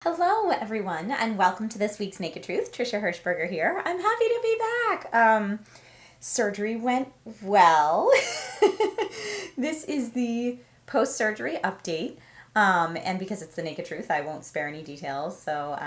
Hello, everyone, and welcome to this week's Naked Truth. Trisha Hershberger here. I'm happy to be back. Surgery went well. This is the post-surgery update. And because it's the Naked Truth, I won't spare any details. So,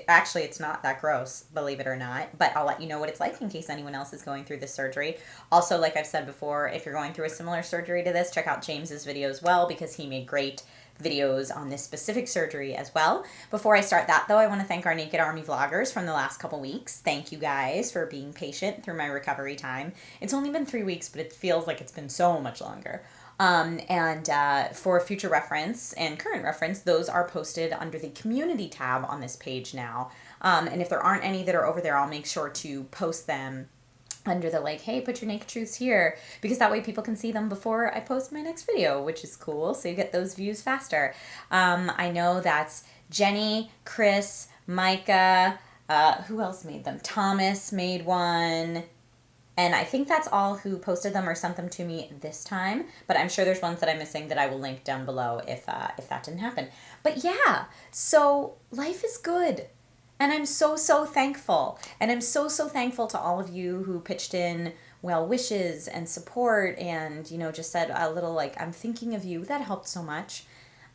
actually, it's not that gross, believe it or not. But I'll let you know what it's like in case anyone else is going through this surgery. Also, like I've said before, if you're going through a similar surgery to this, check out James's video as well because he made great videos on this specific surgery as well. Before I start that though, I want to thank our Naked Army vloggers from the last couple weeks. Thank you guys for being patient through my recovery time. It's only been 3 weeks, but it feels like it's been so much longer. For future reference and current reference, those are posted under the community tab on this page now. And if there aren't any that are over there, I'll make sure to post them under the hey, put your naked truths here, because that way people can see them before I post my next video, which is cool. So you get those views faster. I know that's Jenny, Chris, Micah, who else made them? Thomas made one. And I think that's all who posted them or sent them to me this time. But I'm sure there's ones that I'm missing that I will link down below if that didn't happen. But yeah, so life is good. And I'm so thankful. And I'm so thankful to all of you who pitched in well wishes and support and, just said a little I'm thinking of you. That helped so much.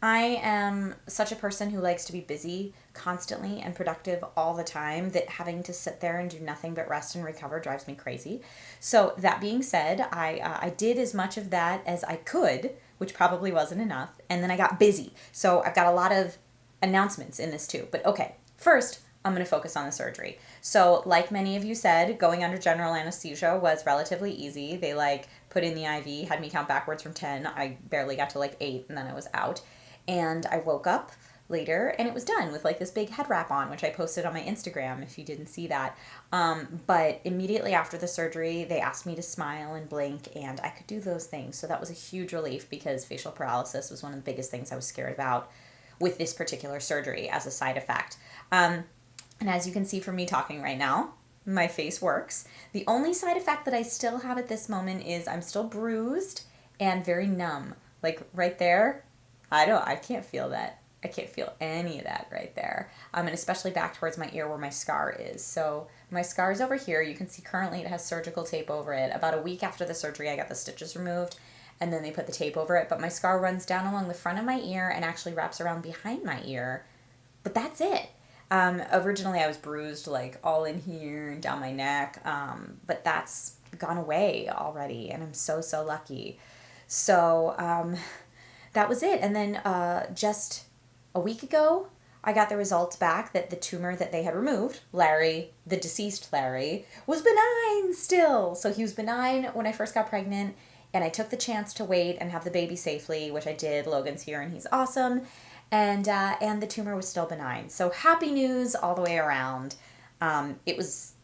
I am such a person who likes to be busy constantly and productive all the time that having to sit there and do nothing but rest and recover drives me crazy. So that being said, I did as much of that as I could, which probably wasn't enough. And then I got busy. So I've got a lot of announcements in this too. But okay, first, I'm going to focus on the surgery. So like many of you said, going under general anesthesia was relatively easy. They put in the IV, had me count backwards from 10. I barely got to 8 and then I was out. And I woke up later and it was done with this big head wrap on, which I posted on my Instagram if you didn't see that. But immediately after the surgery, they asked me to smile and blink and I could do those things. So that was a huge relief because facial paralysis was one of the biggest things I was scared about with this particular surgery as a side effect. And as you can see from me talking right now, my face works. The only side effect that I still have at this moment is I'm still bruised and very numb. Right there, I can't feel that. I can't feel any of that right there. And especially back towards my ear where my scar is. So my scar is over here. You can see currently it has surgical tape over it. About a week after the surgery, I got the stitches removed and then they put the tape over it. But my scar runs down along the front of my ear and actually wraps around behind my ear. But that's it. Originally I was bruised all in here and down my neck, but that's gone away already and I'm so lucky. So that was it. And then just a week ago I got the results back that the tumor that they had removed, Larry, the deceased Larry, was benign still. So he was benign when I first got pregnant and I took the chance to wait and have the baby safely, which I did. Logan's here and he's awesome. And the tumor was still benign. So happy news all the way around. It was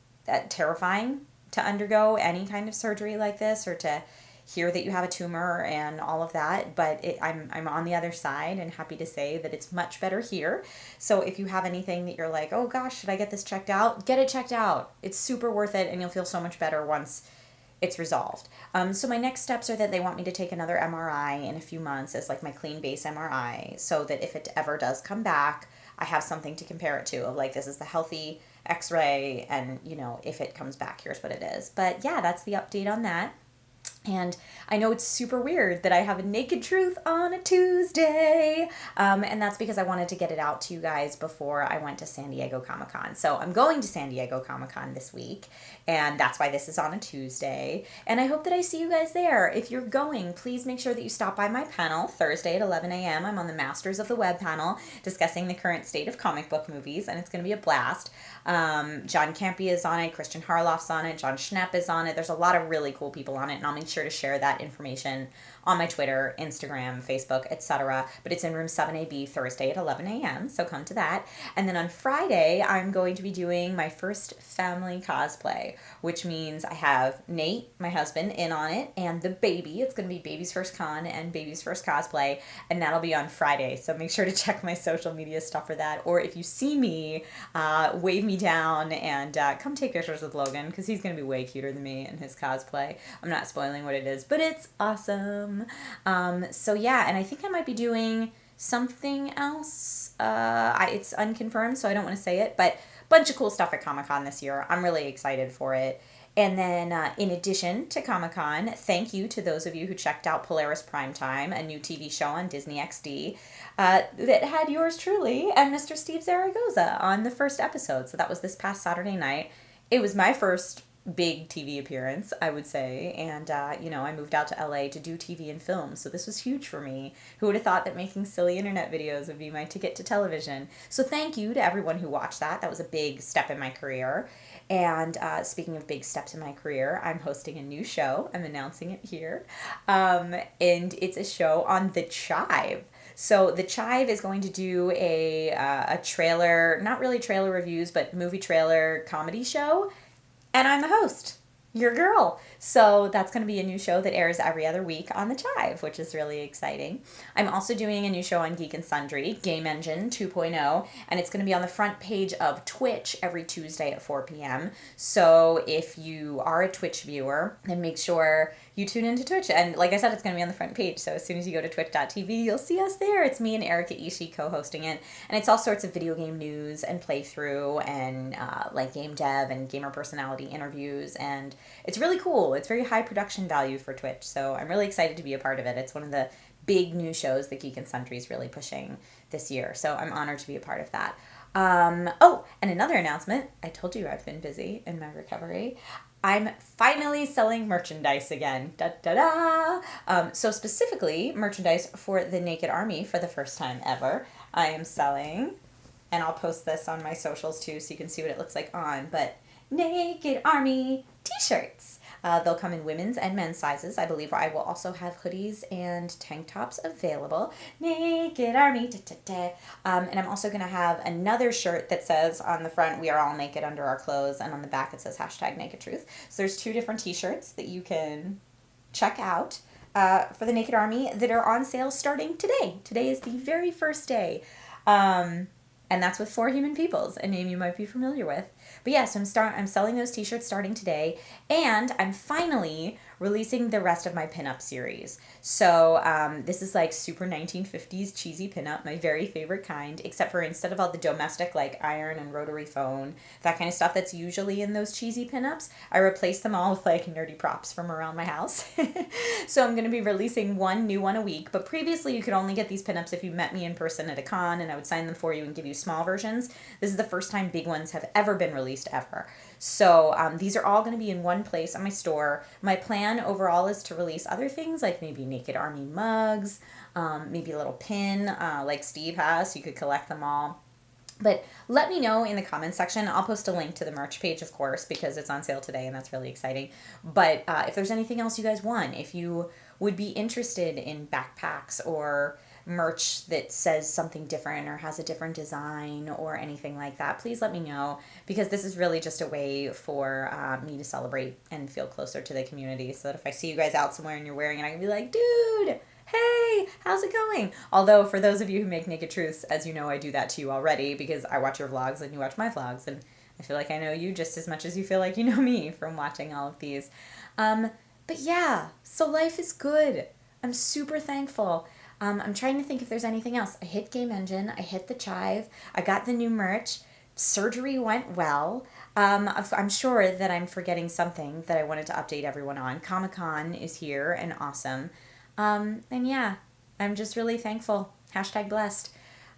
terrifying to undergo any kind of surgery like this or to hear that you have a tumor and all of that. But I'm on the other side and happy to say that it's much better here. So if you have anything that you're oh gosh, should I get this checked out? Get it checked out. It's super worth it and you'll feel so much better once it's resolved. So my next steps are that they want me to take another MRI in a few months as my clean base MRI so that if it ever does come back, I have something to compare it to of this is the healthy x-ray and if it comes back, here's what it is. But yeah, that's the update on that. And I know it's super weird that I have a Naked Truth on a Tuesday, and that's because I wanted to get it out to you guys before I went to San Diego Comic-Con. So I'm going to San Diego Comic-Con this week, and that's why this is on a Tuesday. And I hope that I see you guys there. If you're going, please make sure that you stop by my panel Thursday at 11 a.m. I'm on the Masters of the Web panel discussing the current state of comic book movies, and it's going to be a blast. John Campea is on it, Christian Harloff's on it, John Schnepp is on it. There's a lot of really cool people on it, and I'll make sure to share that information on my Twitter, Instagram, Facebook, etc. But it's in room 7AB Thursday at 11 a.m., so come to that. And then on Friday, I'm going to be doing my first family cosplay, which means I have Nate, my husband, in on it, and the baby. It's going to be baby's first con and baby's first cosplay, and that'll be on Friday. So make sure to check my social media stuff for that. Or if you see me, wave me down and come take pictures with Logan, because he's going to be way cuter than me in his cosplay. I'm not spoiling what it is, but it's awesome. So yeah, and I think I might be doing something else. It's unconfirmed, so I don't want to say it, but bunch of cool stuff at Comic-Con this year. I'm really excited for it. And then, in addition to Comic-Con, thank you to those of you who checked out Polaris Primetime, a new TV show on Disney XD, that had yours truly and Mr. Steve Zaragoza on the first episode. So that was this past Saturday night. It was my first big TV appearance, I would say, and I moved out to LA to do TV and film, so this was huge for me. Who would have thought that making silly internet videos would be my ticket to television? So thank you to everyone who watched that. That was a big step in my career. And speaking of big steps in my career, I'm hosting a new show. I'm announcing it here, and it's a show on the Chive. So the Chive is going to do a trailer, not really trailer reviews, but movie trailer comedy show. And I'm the host, your girl. So that's going to be a new show that airs every other week on the Chive, which is really exciting. I'm also doing a new show on Geek and Sundry, Game Engine 2.0, and it's going to be on the front page of Twitch every Tuesday at 4 p.m. So if you are a Twitch viewer, then make sure you tune into Twitch. And like I said, it's going to be on the front page. So as soon as you go to twitch.tv, you'll see us there. It's me and Erica Ishii co-hosting it. And it's all sorts of video game news and playthrough and like game dev and gamer personality interviews. And it's really cool. It's very high production value for Twitch. So I'm really excited to be a part of it. It's one of the big new shows that Geek and Sundry is really pushing this year. So I'm honored to be a part of that. And another announcement. I told you I've been busy in my recovery. I'm finally selling merchandise again. Da da da! So specifically, merchandise for the Naked Army for the first time ever. I am selling, and I'll post this on my socials too so you can see what it looks like on, but Naked Army t-shirts. They'll come in women's and men's sizes. I believe I will also have hoodies and tank tops available. Naked Army. Da, da, da. And I'm also going to have another shirt that says on the front, "We are all naked under our clothes," and on the back it says #NakedTruth. So there's 2 different t-shirts that you can check out for the Naked Army that are on sale starting today. Today is the very first day. And that's with 4 Human Peoples, a name you might be familiar with. But yeah, so I'm selling those t-shirts starting today, and I'm finally releasing the rest of my pinup series. So this is like super 1950s cheesy pinup, my very favorite kind, except for instead of all the domestic like iron and rotary phone, that kind of stuff that's usually in those cheesy pinups, I replaced them all with like nerdy props from around my house. So I'm going to be releasing one new one a week, but previously you could only get these pinups if you met me in person at a con, and I would sign them for you and give you small versions. This is the first time big ones have ever been released ever. So these are all going to be in one place on my store. My plan overall is to release other things like maybe Naked Army mugs, maybe a little pin like Steve has so you could collect them all. But let me know in the comments section. I'll post a link to the merch page, of course, because it's on sale today and that's really exciting. But if there's anything else you guys want, if you would be interested in backpacks or merch that says something different or has a different design or anything like that, please let me know, because this is really just a way for me to celebrate and feel closer to the community, so that if I see you guys out somewhere and you're wearing it, I can be like, dude, hey, how's it going? Although for those of you who make Naked Truths, as you know, I do that to you already because I watch your vlogs and you watch my vlogs, and I feel like I know you just as much as you feel like you know me from watching all of these. But yeah, so life is good. I'm super thankful. I'm trying to think if there's anything else. I hit Game Engine. I hit the Chive. I got the new merch. Surgery went well. I'm sure that I'm forgetting something that I wanted to update everyone on. Comic-Con is here and awesome. And yeah, I'm just really thankful. #blessed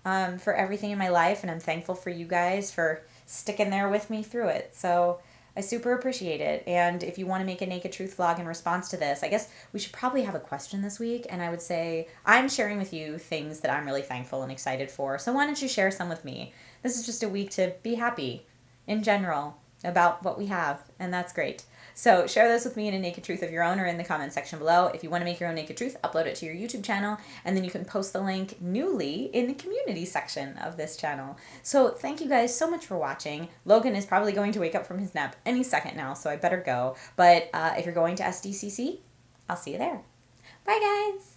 for everything in my life. And I'm thankful for you guys for sticking there with me through it. So I super appreciate it. And if you want to make a Naked Truth vlog in response to this, I guess we should probably have a question this week. And I would say I'm sharing with you things that I'm really thankful and excited for. So why don't you share some with me? This is just a week to be happy in general about what we have. And that's great. So share those with me in a Naked Truth of your own or in the comment section below. If you want to make your own Naked Truth, upload it to your YouTube channel, and then you can post the link newly in the community section of this channel. So thank you guys so much for watching. Logan is probably going to wake up from his nap any second now, so I better go. But if you're going to SDCC, I'll see you there. Bye, guys.